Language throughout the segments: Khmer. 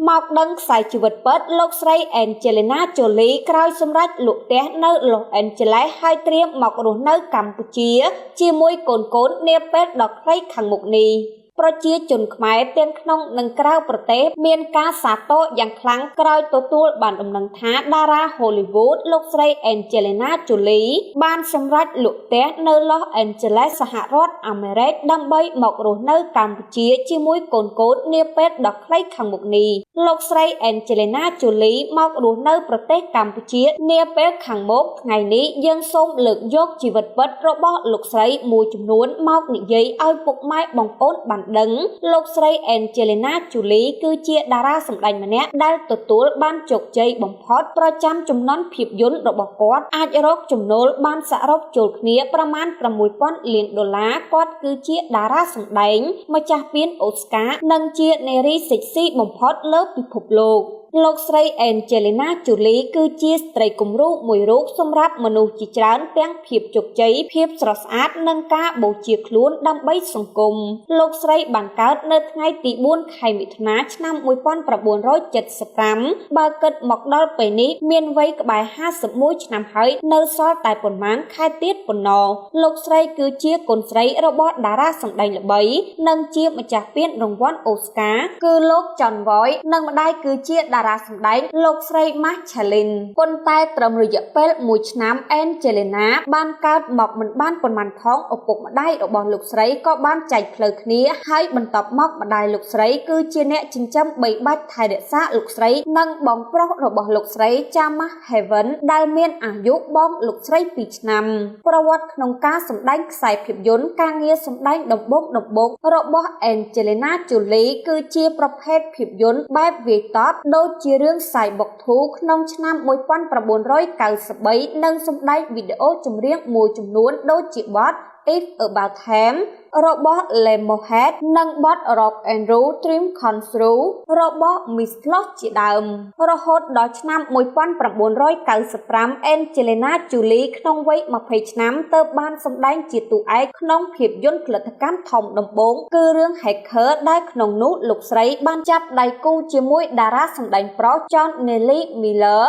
មកដឹងខ្សែជីវិតពិតលោកស្រី Angelina Jolie ក្រោយសម្រេចលក់ផ្ទះនៅ Los Angeles ហើយត្រៀមមករស់នៅកម្ពុជាជាមួយកូននាពេលដ៏ខ្លីខាងមុខនេះប្រជាជនខ្មែរទាំងក្នុងនិងក្រៅប្រទេសមានការសាទរយ៉ាងខ្លាំងក្រោយទទួលបានដំណឹងថាតារា Hollywood លោកស្រី Angelina Jolie បានសម្រេចលក់ផ្ទះនៅ Los Angeles សហរដ្ឋអាមេរិកដើម្បីមករស់នៅកម្ពុជាជាមួយកូននាពេលដ៏ខ្លីខាងមុខនេះលោកស្រី Angelina Jolie មករស់នៅប្រទេសកម្ពុជានាពេលខាងមុខថ្ងៃនេះយើងសូមលើកយកជីវិតពិតរបស់លោកស្រីមួយចំនួនមកនិយាយឲ្យពុកម៉ែបងប្អូនបានដឹងលោកស្រី Angelina Jolie គឺជាតារាសម្ដែងម្នាក់ដែលទទួលបានជោគជ័យបំផុតប្រចាំចំណន់ភាពយន្តរបស់គាត់អាចរកចំណូលបានសរុបចូលគ្នាប្រមាណ$6,000 លានគាត់គឺជាតារាសម្ដែងម្ចាស់ពានអូស្ការនិងជានារីសេកស៊ីបំផុតលើពិភពលោកលោកស្រី Angelina Jolie គឺជាស្ត្រីគំរូមួយរូបសម្រាប់មនុស្សជាច្រើនទាំងភាពជោគជ័យភាពស្រស់ស្អាតនិងការបូជាខ្លួនដើម្បីសង្គមលោកស្រីបានកើតនៅថ្ងៃទី4ខែមិថុនាឆ្នាំ1975បើគិតមកដល់ពេលនេះមានវ័យក្បែរ51ឆ្នាំហើយនៅសល់តែប៉ុន្មានខែទៀតប៉ុណ្ណោះលោកស្រីគឺជាកូនស្រីរបស់តារាសម្ដែងល្បីនិងជាម្ចាស់ពានរង្វាន់អូស្ការគឺលោក Jon Voight និងម្ដាយគឺជាតារាសម្ដែងលោកស្រី Marceline ប៉ុន្តែត្រឹមរយៈពេល1ឆ្នាំ Angelina បានកើតមកមិនបានប៉ុន្មានផងឪពុកម្ដាយរបស់លោកស្រីក៏បានចែកផ្លូវគ្នាហើយបន្ទាប់មកម្ដាយលោកស្រីគឺជាអ្នកចិញ្ចឹមបីបាច់ថែរក្សាលោកស្រីនិងបងប្រុសរបស់លោកស្រី James Heaven ដែលមានអាយុបងលោកស្រី2ឆ្នាំប្រវត្តិក្នុងការសម្ដែងខ្សែភាពយន្តការងារសម្ដែងដំបូងរបស់ Angelina Jolie គឺជាប្រភេទភាពយន្តបែបវាយតប់ដូចជារឿងសាយបុកធូក្នុងឆ្នាំ1993និងសម្ដែងវីដេអូចម្រៀងមួយចំនួនដូចជាបទ If About Time របស់ Lemonhead និងបទ Rock and Roll Dream Come True របស់ Miss Lost ជាដើមរហូតដល់ឆ្នាំ1995 Angelina Jolie ក្នុងវ័យ20ឆ្នាំទើបបានសម្ដែងជាតួឯកក្នុងភាពយន្តផលិតកម្មធំដំបូងគឺរឿង Hacker ដែលក្នុងនោះលោកស្រីបានចាប់ដៃគូជាមួយតារាសម្ដែងប្រុស John Nelly Miller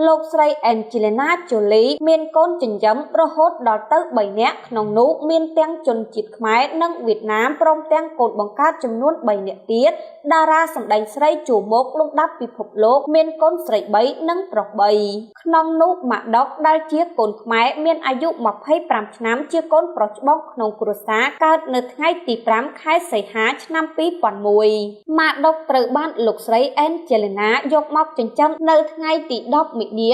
លោកស្រី Angelina Jolie មានកូនចិញ្ចឹមរហូតដល់ទៅ3នាក់ក្នុងនោះមានទាំងជនជាតិខ្មែរនិងវៀតណាមព្រមទាំងកូនបង្កើតចំនួន3នាក់ទៀតតារាសម្ដែងស្រីជួរមុខលំដាប់ពិភពលោកមានកូនស្រី3និងប្រុស3ក្នុងនោះម៉ាក់ដុកដែលជាកូនខ្មែរមានអាយុ25ឆ្នាំជាកូនប្រុសច្បងក្នុងគ្រួសារកើតនៅថ្ងៃទី5ខែសីហាឆ្នាំ2001ម៉ាក់ដុកត្រូវបានលោកស្រី Angelina យកមកចិញ្ចឹមនៅថ្ងៃទី10 មីនា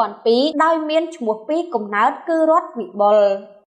2002ដោយមានឈ្មោះពីកំណើតគឺរដ្ឋវិបុល